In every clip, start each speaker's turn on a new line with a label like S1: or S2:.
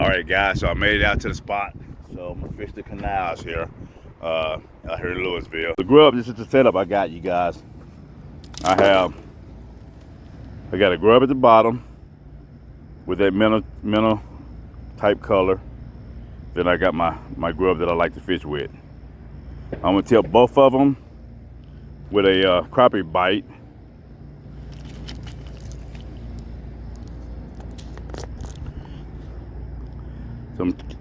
S1: All right, guys, so I made it out to the spot. So I'm gonna fish the canals here, out here in Lewisville. The grub, this is the setup I got, you guys. I got a grub at the bottom with that minnow type color. Then I got my grub that I like to fish with. I'm gonna tip both of them with a crappie bite.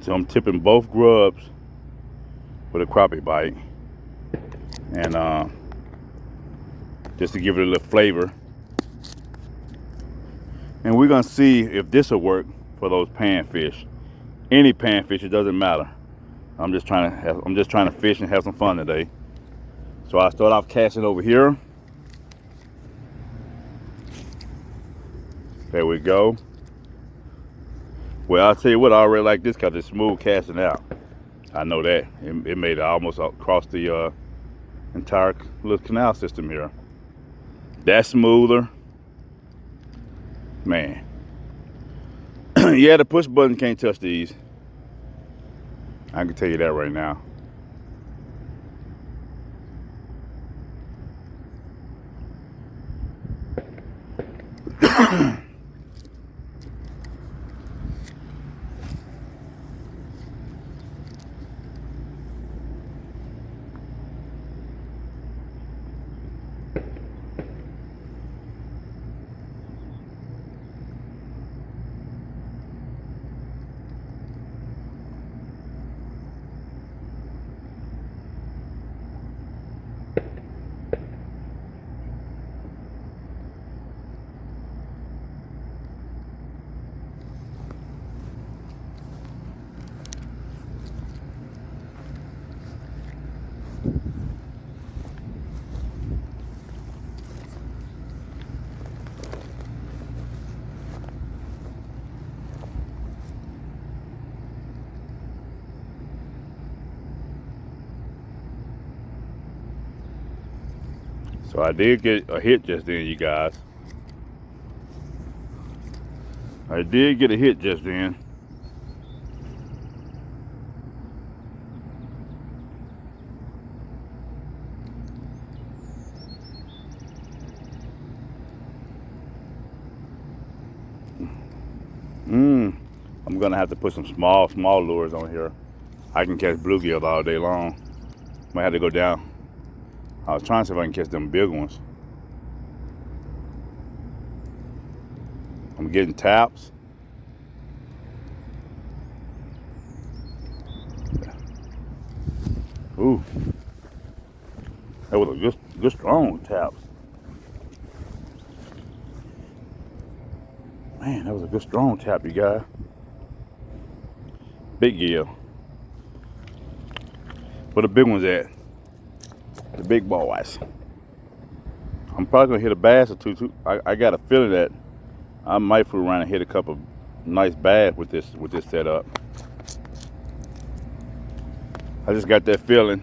S1: So I'm tipping both grubs with a crappie bite, and just to give it a little flavor. And we're gonna see if this will work for those panfish. Any panfish, it doesn't matter. I'm just trying to fish and have some fun today. So I start off casting over here. There we go. Well, I'll tell you what, I already like this because it's smooth casting out. I know that. It made it almost across the entire little canal system here. That's smoother. Man. Yeah, the push button can't touch these. I can tell you that right now. So I did get a hit just then, you guys. I did get a hit just then. I'm gonna have to put some small lures on here. I can catch bluegill all day long. Might have to go down. I was trying to see if I can catch them big ones. I'm getting taps. Ooh, that was a good strong tap. Man, that was a good strong tap, you guys. Big gill. Where the big ones at? The big boys. I'm probably gonna hit a bass or two. I got a feeling that I might fool around and hit a couple nice bass with this setup. I just got that feeling.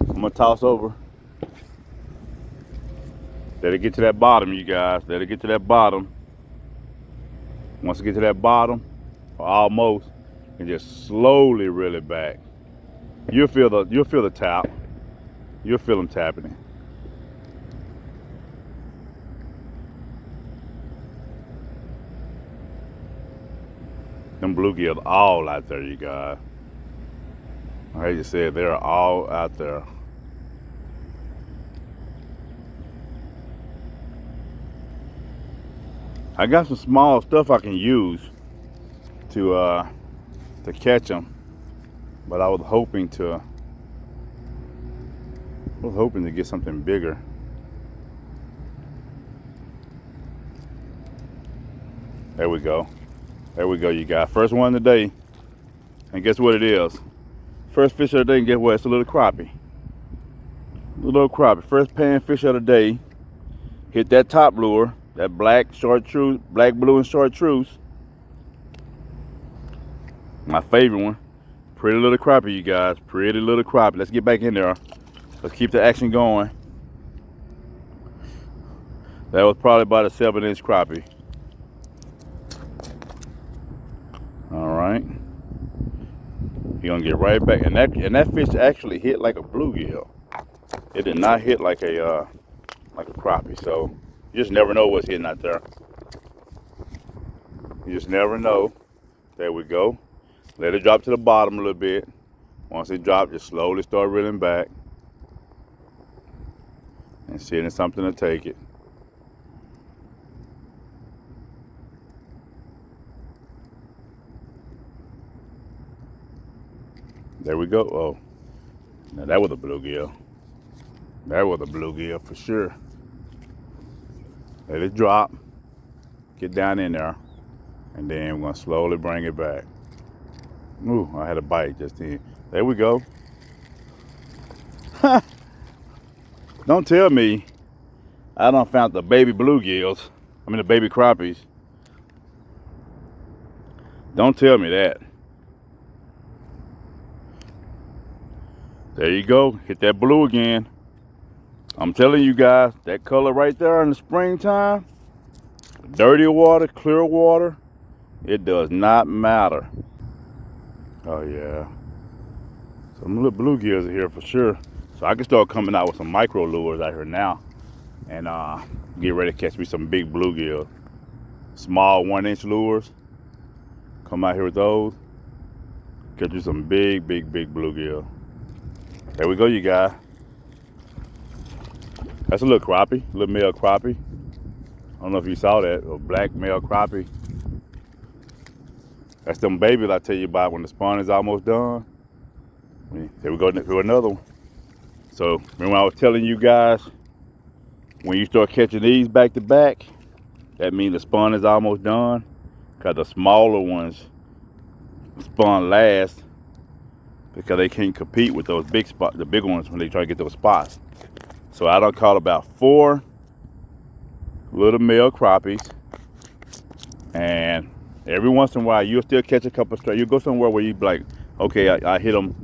S1: I'm gonna toss over. Let it get to that bottom, you guys. Let it get to that bottom. Once it get to that bottom, or almost, and just slowly reel it back. You'll feel the tap. You'll feel them tapping it. Them bluegill all out there, you guys. Like you said, they're all out there. I got some small stuff I can use to catch them, but I was hoping to get something bigger. There we go. There we go, you guys. First one today. And guess what it is? First fish of the day, and guess what? It's a little crappie. A little crappie. First panfish of the day. Hit that top lure. That black chartreuse, black, blue, and chartreuse. My favorite one. Pretty little crappie, you guys. Pretty little crappie. Let's get back in there. Let's keep the action going. That was probably about a 7-inch crappie. All right. right. You're gonna get right back, and that fish actually hit like a bluegill. It did not hit like a crappie. So you just never know what's hitting out there. You just never know. There we go. Let it drop to the bottom a little bit. Once it drops, just slowly start reeling back and seeing something to take it. There we go. Oh, now that was a bluegill. That was a bluegill for sure. Let it drop. Get down in there. And then we're gonna slowly bring it back. Ooh, I had a bite just then. There we go. Don't tell me I done found the baby bluegills. I mean the baby crappies. Don't tell me that. There you go. Hit that blue again. I'm telling you guys, that color right there in the springtime, dirty water, clear water, it does not matter. Oh yeah. Some little bluegills are here for sure. So I can start coming out with some micro lures out here now and get ready to catch me some big bluegills. Small 1-inch lures. Come out here with those. Catch you some big bluegill. There we go, you guys. That's a little crappie, a little male crappie. I don't know if you saw that, a black male crappie. That's them babies I tell you about when the spawn is almost done. There we go, for another one. So remember I was telling you guys, when you start catching these back to back, that means the spawn is almost done, because the smaller ones spawn last because they can't compete with those big spots, the big ones, when they try to get those spots. So I done caught about 4 little male crappies, and every once in a while you'll still catch a couple straight. You'll go somewhere where you be like, okay, I hit them,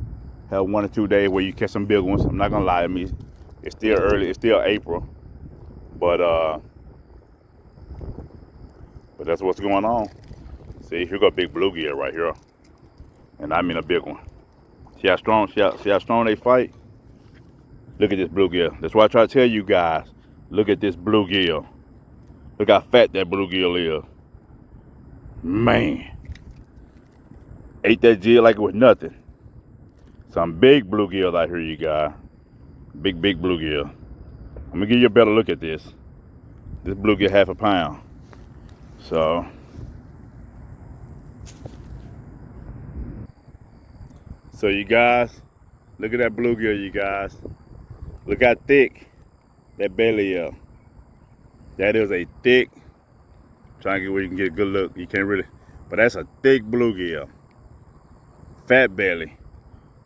S1: have 1 or 2 days where you catch some big ones. I'm not gonna lie to me, it's still early, it's still April, but that's what's going on. See, here go a big bluegill right here, and I mean a big one. See how strong, see how strong they fight? Look at this bluegill. That's why I try to tell you guys, look at this bluegill. Look how fat that bluegill is. Man. Ate that gill like it was nothing. Some big bluegill out here, you guys. Big bluegill. I'm gonna give you a better look at this. This bluegill 1/2 pound. So you guys, look at that bluegill, you guys. Look how thick that belly is. That is a thick, trying to get where you can get a good look. You can't really, but that's a thick bluegill. Fat belly.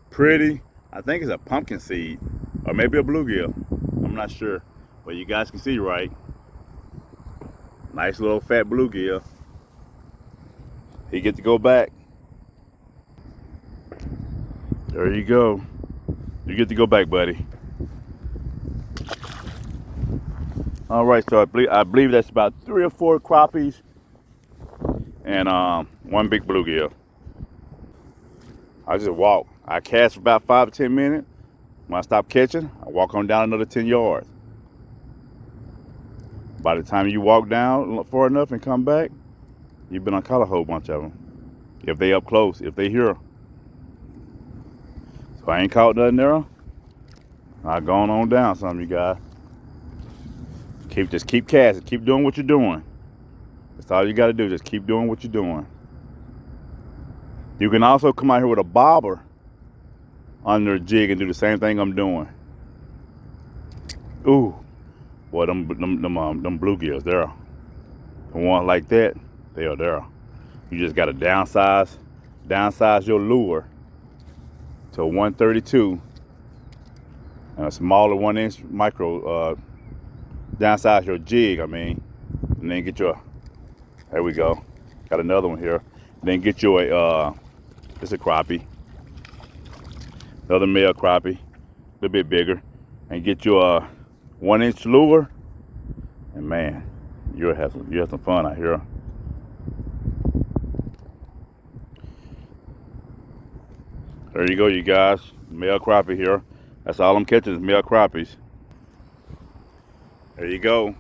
S1: Pretty. I think it's a pumpkin seed, or maybe a bluegill. I'm not sure, but you guys can see right. Nice little fat bluegill. He get to go back. There you go. You get to go back, buddy. All right, so I believe that's about 3 or 4 crappies and 1 big bluegill. I just walk. I cast for about 5 to 10 minutes. When I stop catching, I walk on down another 10 yards. By the time you walk down far enough and come back, you've been on caught a whole bunch of them. If they up close, if they here. So I ain't caught nothing there. I gone on down some, you guys. Just keep casting, keep doing what you're doing. That's all you got to do. Just keep doing what you're doing. You can also come out here with a bobber under a jig and do the same thing I'm doing. Ooh, boy, them bluegills there. The ones like that, they are there. You just got to downsize your lure to 132 and a smaller 1-inch micro. Downsize your jig, I mean, and then get your, there we go, got another one here. Then get you it's a crappie, another male crappie, a little bit bigger, and get you a 1-inch lure, and man, you'll have some fun out here. There you go, you guys. Male crappie here. That's all I'm catching is male crappies. There you go.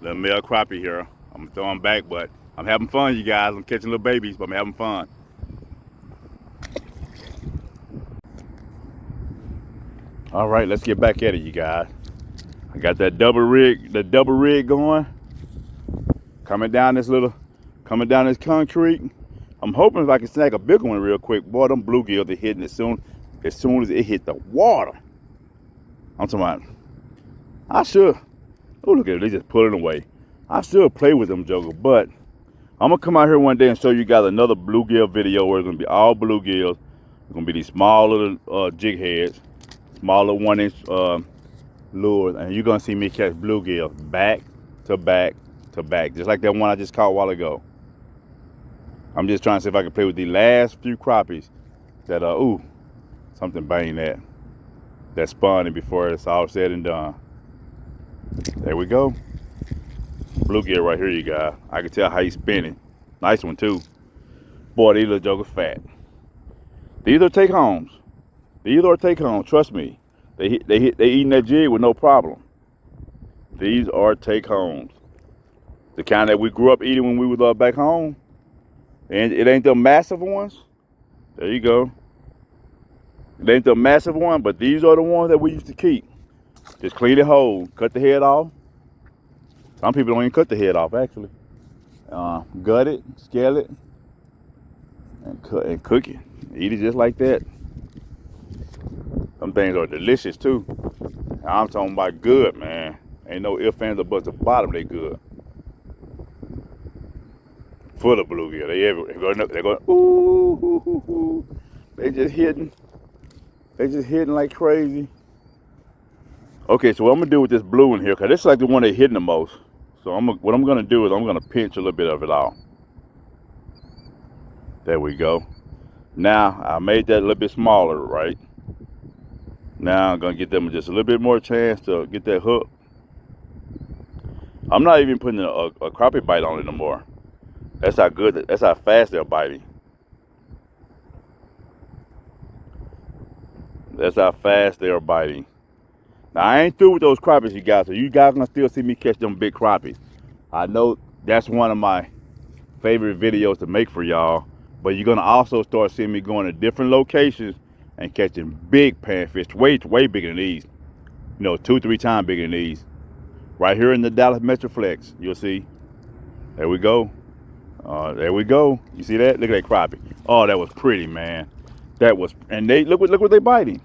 S1: Little male crappie here. I'm throwing back, but I'm having fun, you guys. I'm catching little babies, but I'm having fun. All right, let's get back at it, you guys. I got that double rig going. Coming down this concrete. I'm hoping if I can snag a big one real quick. Boy, them bluegills are hitting as soon as it hit the water. I'm talking about, I should, oh look at it, they just pulling away. I should play with them jokers, but I'm gonna come out here one day and show you guys another bluegill video where it's gonna be all bluegills. It's gonna be these small little jig heads, small little 1-inch lures, and you're gonna see me catch bluegills back to back to back, just like that one I just caught a while ago. I'm just trying to see if I can play with the last few crappies that ooh, something banged that spawning before it's all said and done. There we go. Bluegill right here, you guys. I can tell how he's spinning. Nice one too. Boy, these little jokers fat. These are take homes. Trust me. They eating that jig with no problem. These are take homes. The kind that we grew up eating when we was back home. And it ain't the massive ones. There you go. It ain't the massive one, but these are the ones that we used to keep. Just clean it whole, cut the head off. Some people don't even cut the head off, actually. Gut it, scale it, and cook it. Eat it just like that. Some things are delicious too. I'm talking about good, man. Ain't no ifs, ands, or buts about them. They good. Full of bluegill. They everywhere. They're going. Ooh, ooh, ooh, ooh. They just hitting. They just hitting like crazy. Okay, so what I'm gonna do with this blue in here, cause this is like the one they hitting the most. So what I'm gonna do is I'm gonna pinch a little bit of it off. There we go. Now I made that a little bit smaller, right? Now I'm gonna get them just a little bit more chance to get that hook. I'm not even putting a crappie bite on it no more. That's how good, that's how fast they're biting. That's how fast they're biting. Now I ain't through with those crappies, you guys, so you guys gonna still see me catch them big crappies. I know that's one of my favorite videos to make for y'all, but you're gonna also start seeing me going to different locations and catching big panfish, way bigger than these. You know, 2-3 times bigger than these. Right here in the Dallas Metroplex, you'll see. There we go. There we go. You see that? Look at that crappie. Oh, that was pretty, man. That was, and they look what they biting.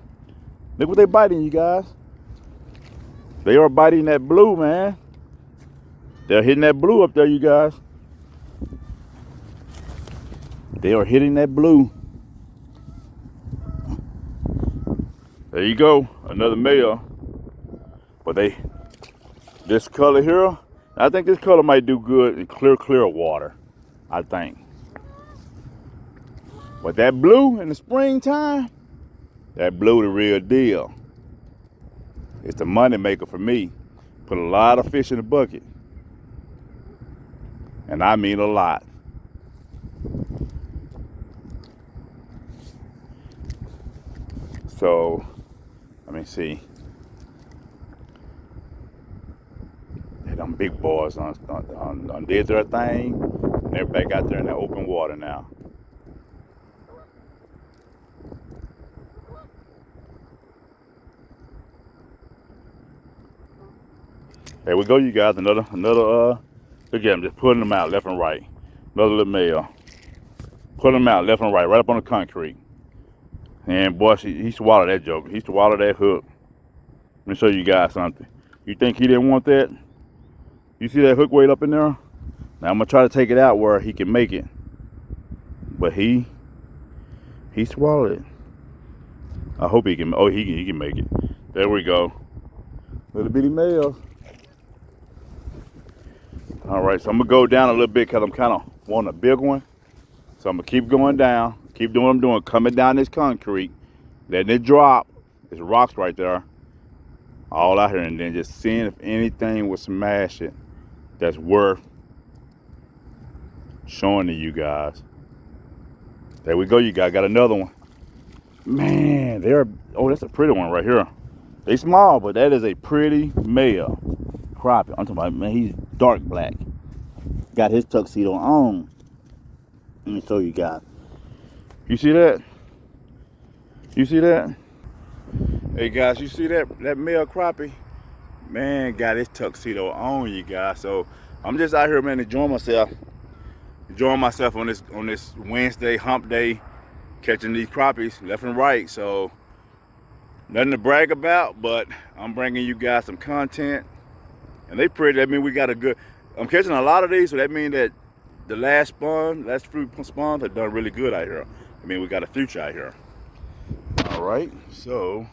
S1: Look what they biting, you guys. They are biting that blue, man. They're hitting that blue up there, you guys. They are hitting that blue. There you go, another male. But this color here, I think this color might do good in clear water, I think. But that blue in the springtime, that blue the real deal. It's the money maker for me. Put a lot of fish in the bucket. And I mean a lot. So, let me see. Them big boys did their thing. And they're back out there in the open water now. There we go, you guys. Another look at them, just pulling them out left and right. Another little male. Pulling them out left and right up on the concrete. And boy, he swallowed that joker. He swallowed that hook. Let me show you guys something. You think he didn't want that? You see that hook weight up in there? Now I'm gonna try to take it out where he can make it. But he swallowed it. I hope he can. Oh, he can make it. There we go. Little bitty male. All right, so I'm gonna go down a little bit because I'm kind of wanting a big one. So I'm gonna keep going down, keep doing what I'm doing, coming down this concrete, letting it drop. There's rocks right there, all out here, and then just seeing if anything will smash it that's worth showing to you guys. There we go, you guys. Got another one. Man, they're, oh, that's a pretty one right here. They small, but that is a pretty male crappie. I'm talking about, man, he's dark black. Got his tuxedo on. Let me show you guys. You see that? You see that? Hey guys, you see that male crappie? Man, got his tuxedo on, you guys. So I'm just out here, man, enjoying myself on this Wednesday hump day, catching these crappies left and right. So nothing to brag about, but I'm bringing you guys some content, and they pretty. That mean we got a good. I'm catching a lot of these, so that means that the last fruit spawns have done really good out here. I mean, we got a future out here. All right, so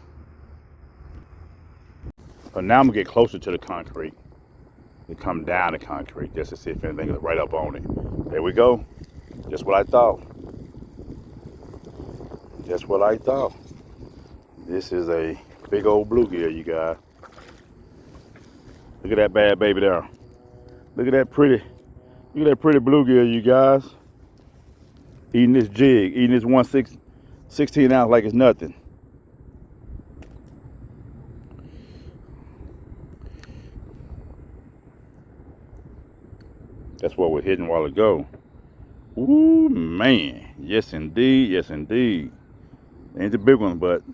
S1: but now I'm gonna get closer to the concrete. To come down the concrete just to see if anything is right up on it. There we go. Just what I thought. Just what I thought. This is a big old bluegill, you guys. Look at that bad baby there. Look at that pretty bluegill, you guys. Eating this jig, eating this 16 ounce like it's nothing. That's what we're hitting a while ago. Ooh, man. Yes, indeed. Yes, indeed. Ain't the big one, but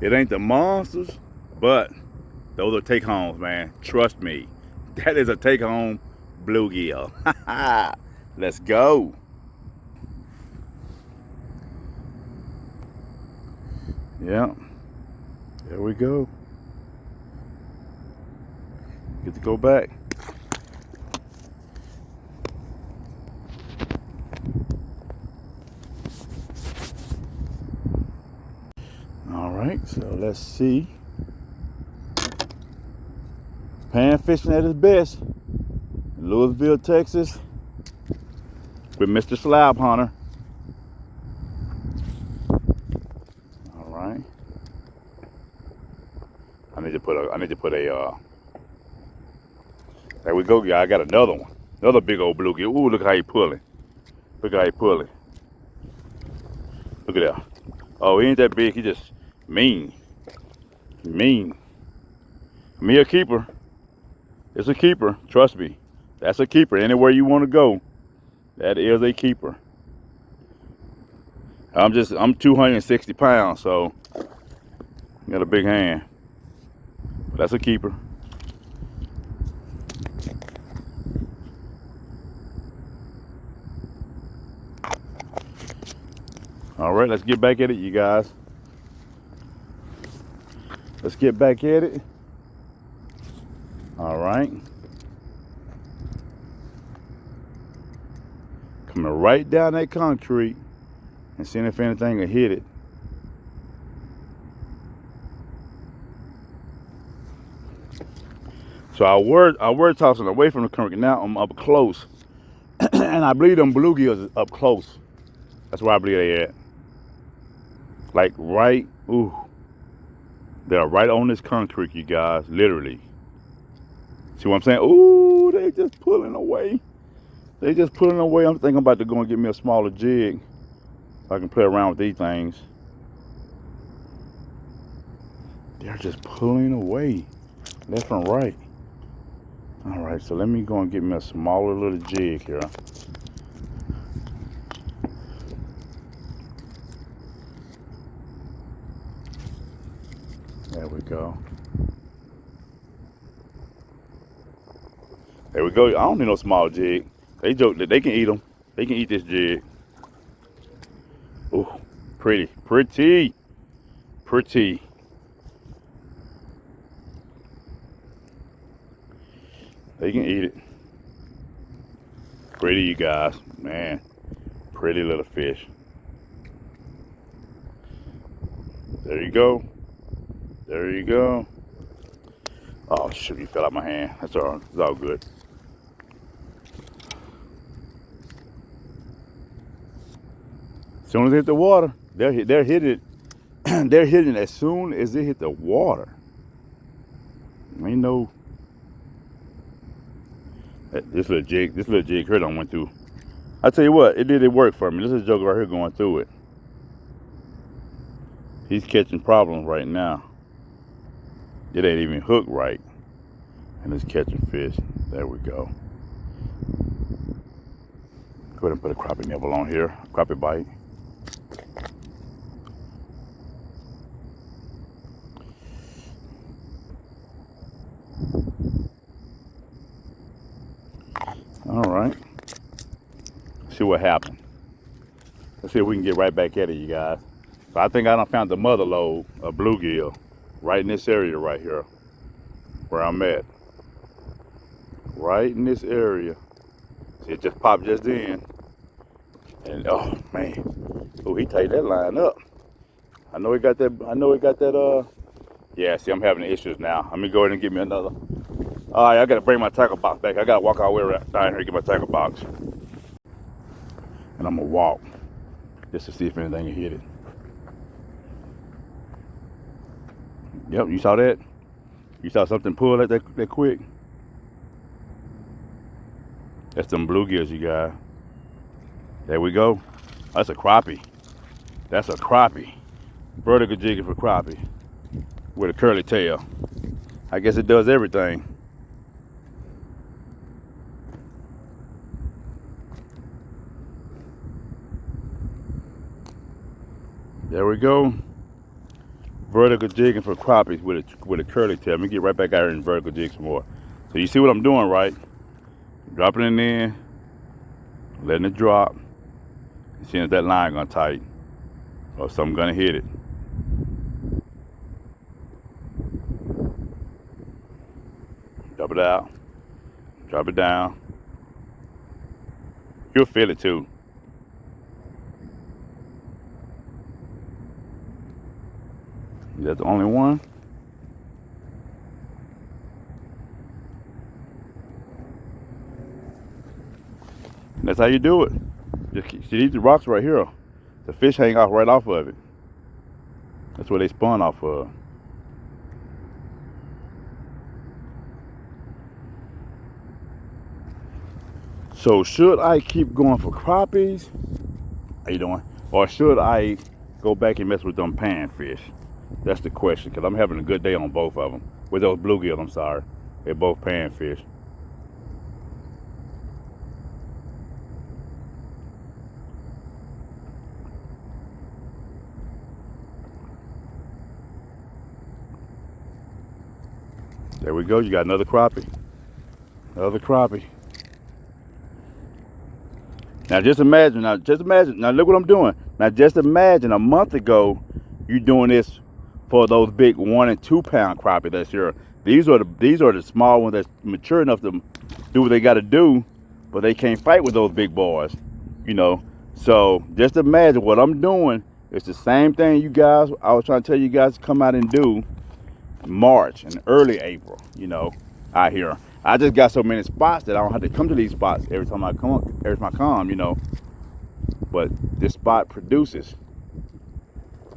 S1: it ain't the monsters, but those are take homes, man. Trust me. That is a take home bluegill. Let's go. Yeah. There we go. Get to go back. All right, so let's see. Panfishing at its best in Lewisville, Texas, with Mr. Slab Hunter. All right. I need to put a. There we go, guys. I got another one, another big old bluegill. Ooh, look how he pulling. Look how he pulling. Look at that. Oh, he ain't that big. He just mean. Mean. Me a keeper. It's a keeper. Trust me. That's a keeper. Anywhere you want to go, that is a keeper. I'm 260 pounds, so got a big hand. But that's a keeper. All right, let's get back at it, you guys. Let's get back at it. All right. Coming right down that concrete and seeing if anything will hit it. So I were tossing away from the concrete. Now I'm up close. And I believe them bluegills is up close. That's where I believe they at. Like right, ooh. They're right on this concrete, you guys, literally. See what I'm saying? Ooh, they just pulling away. They just pulling away. I'm thinking about to go and get me a smaller jig so I can play around with these things. They're just pulling away, left and right. All right, so let me go and get me a smaller little jig here. There we go. There we go. I don't need no small jig. They joke that they can eat them. They can eat this jig. Ooh, pretty, pretty, pretty. They can eat it. Pretty, you guys. Man, pretty little fish. There you go. There you go. Oh, shoot, he fell out my hand. That's all right. It's all good. As soon as it hit the water, they're hitting it. They're hitting it as soon as it hit the water. Ain't no. This little jig here done went through. I tell you what, it did work for me. This is a joker right here going through it. He's catching problems right now. It ain't even hooked right. And it's catching fish. There we go. Go ahead and put a crappie nibble on here. Crappie bite. All right. See what happened. Let's see if we can get right back at it, you guys. So I think I done found the mother lode of bluegill right in this area right here where I'm at. Right in this area. See, it just popped just in. And oh man. Oh, he tied that line up. I know he got that, yeah, see, I'm having issues now. Let me go ahead and get me another. All right, I gotta bring my tackle box back. I gotta walk all the way down here to get my tackle box. And I'm gonna walk just to see if anything can hit it. Yep, you saw that? You saw something pull that quick? That's them bluegills, you guys. There we go. That's a crappie. That's a crappie. Vertical jigging for crappie with a curly tail. I guess it does everything. There we go. Vertical jigging for crappies with a curly tail. Let me get right back out here and vertical jig some more. So you see what I'm doing, right? Dropping it in, letting it drop, and seeing if that line gonna tighten or something gonna hit it. Drop it out, drop it down. You'll feel it too. Is that the only one? And that's how you do it. Just see these rocks right here. The fish hang off right off of it. That's where they spawn off of. So should I keep going for crappies? How you doing? Or should I go back and mess with them panfish? That's the question, because I'm having a good day on both of them. With those bluegill, I'm sorry. They're both panfish. There we go, you got another crappie. Another crappie. Now just imagine, now look what I'm doing. Now just imagine a month ago, you doing this for those big 1 and 2 pound crappie that's here. These are the small ones that's mature enough to do what they gotta do, but they can't fight with those big boys, you know. So just imagine what I'm doing. It's the same thing you guys, I was trying to tell you guys to come out and do March and early April, you know, out here. I just got so many spots that I don't have to come to these spots every time I come, you know. But this spot produces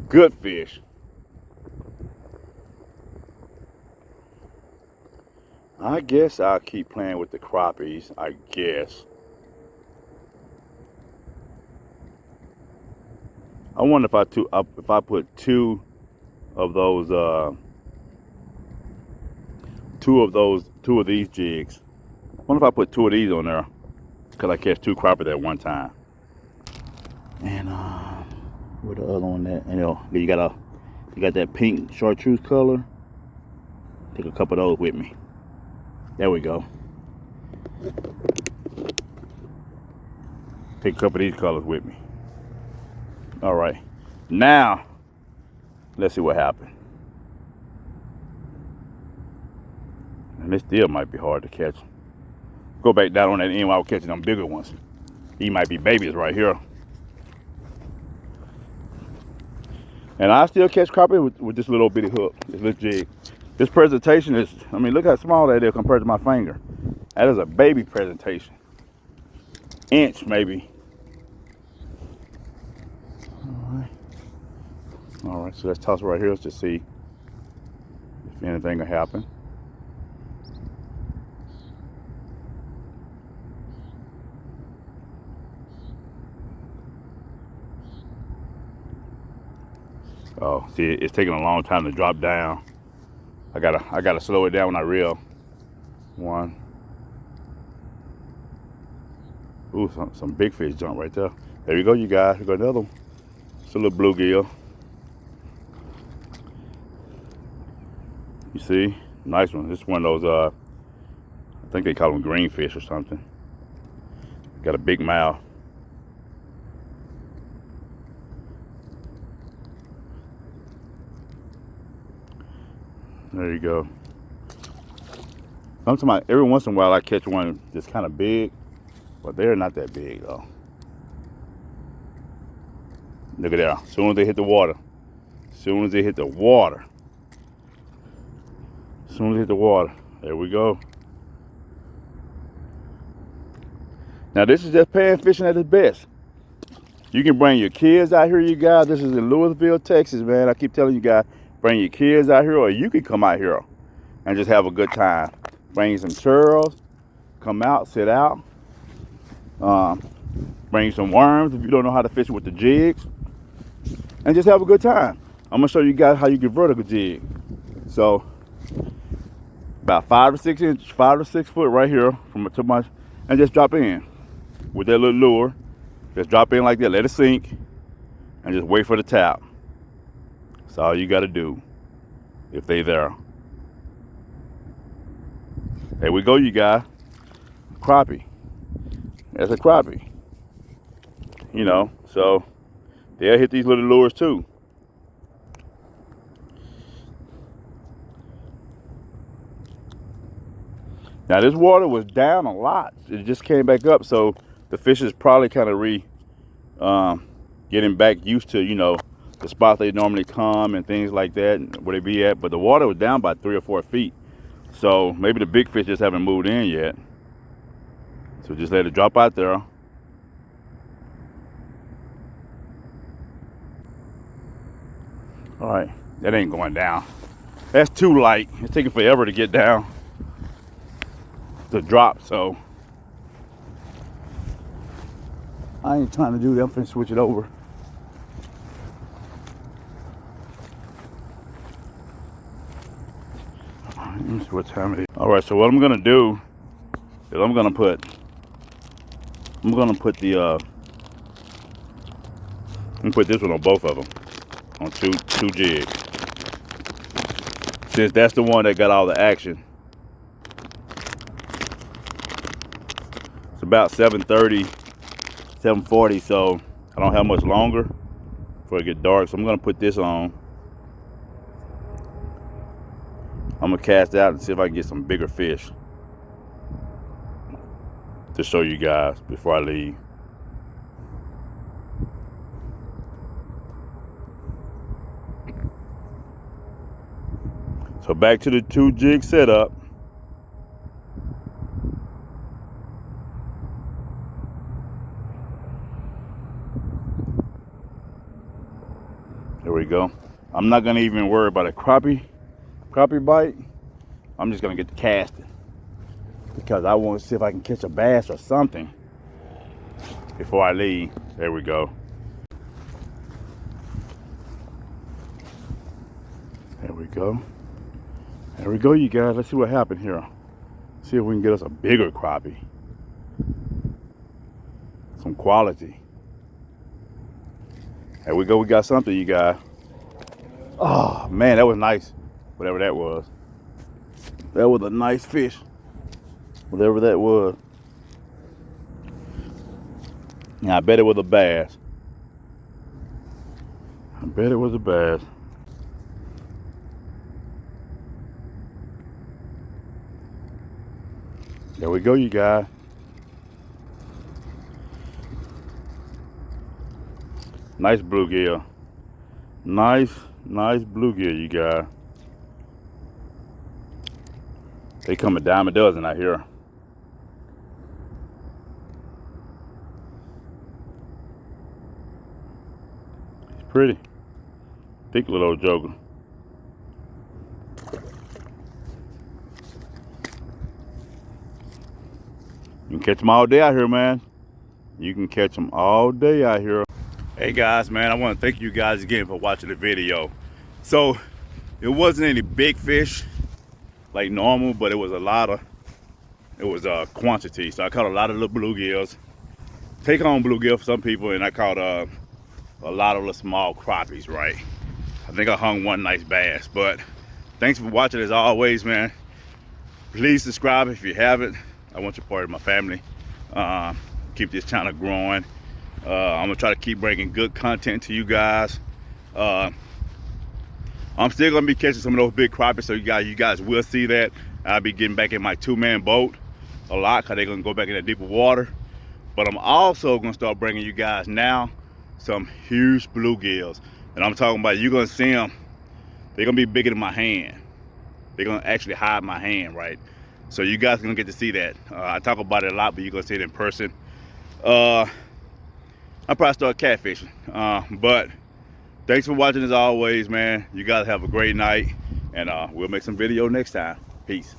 S1: good fish. I guess I'll keep playing with the crappies, I guess. I wonder if I put two of these jigs. I wonder if I put 2 of these on there, because I catch 2 crappies at one time. And where the other one at? You know, you got that pink chartreuse color. Take a couple of those with me. There we go. Take a couple of these colors with me. All right. Now, let's see what happened. And this still might be hard to catch. Go back down on that end while I was catching them bigger ones. These might be babies right here. And I still catch crappie with this little bitty hook, this little jig. This presentation is, I mean, look how small that is compared to my finger. That is a baby presentation. Inch, maybe. All right, so let's toss it right here to see if anything will happen. Oh, see, it's taking a long time to drop down. I gotta slow it down when I reel. One. Ooh, some big fish jump right there. There you go, you guys. We got another one. It's a little bluegill. You see? Nice one. This is one of those, I think they call them green fish or something. Got a big mouth. There you go. Sometimes, every once in a while, I catch one that's kind of big, but they're not that big though. Look at that. As soon as they hit the water. As soon as they hit the water. As soon as they hit the water. There we go. Now this is just pan fishing at its best. You can bring your kids out here, you guys. This is in Lewisville, Texas, man. I keep telling you guys, bring your kids out here, or you can come out here and just have a good time. Bring some churros, come out, sit out. Bring some worms if you don't know how to fish with the jigs, and just have a good time. I'm gonna show you guys how you get vertical jig. So about 5 to 6 foot right here from to my, and just drop in with that little lure. Just drop in like that, let it sink, and just wait for the tap. That's all you gotta do if they there. There we go, you guys. Crappie. That's a crappie. You know, so they'll hit these little lures too. Now this water was down a lot. It just came back up, so the fish is probably kind of getting back used to, you know, the spots they normally come and things like that, where they be at. But the water was down by 3 or 4 feet. So maybe the big fish just haven't moved in yet. So just let it drop out there. All right, that ain't going down. That's too light. It's taking forever to get down, to drop, so I ain't trying to do that. I'm finna switch it over. Let me see what time it is. All right, so what I'm gonna do is I'm gonna put this one on both of them, on two jigs, since that's the one that got all the action. It's about 7:30, 7:40, so I don't have much longer before it get dark. So I'm gonna put this on. I'm gonna cast out and see if I can get some bigger fish to show you guys before I leave. So back to the 2 jig setup. There we go. I'm not gonna even worry about a crappie bite. I'm just gonna get the casting because I want to see if I can catch a bass or something before I leave. There we go. There we go. There we go, you guys. Let's see what happened here. See if we can get us a bigger crappie. Some quality. There we go. We got something, you guys. Oh, man, that was nice. Whatever that was. That was a nice fish. Whatever that was. Now, I bet it was a bass. I bet it was a bass. There we go, you guys. Nice bluegill. Nice bluegill, you guys. They come a dime a dozen out here. It's pretty. Thick little old joker. You can catch them all day out here, man. You can catch them all day out here. Hey guys, man, I want to thank you guys again for watching the video. So it wasn't any big fish like normal, but it was a quantity. So I caught a lot of little bluegills. Take home bluegill for some people, and I caught a lot of little small crappies, right? I think I hung one nice bass. But thanks for watching as always, man. Please subscribe if you haven't. I want you part of my family. Keep this channel growing. I'm gonna try to keep bringing good content to you guys. I'm still gonna be catching some of those big crappies, so you guys will see that. I'll be getting back in my 2-man boat a lot, cause they're gonna go back in that deeper water. But I'm also gonna start bringing you guys now some huge bluegills, and I'm talking about, you're gonna see them. They're gonna be bigger than my hand. They're gonna actually hide my hand, right? So you guys are gonna get to see that. I talk about it a lot, but you're gonna see it in person. I'll probably start catfishing. But thanks for watching as always, man. You guys have a great night, and we'll make some video next time. Peace.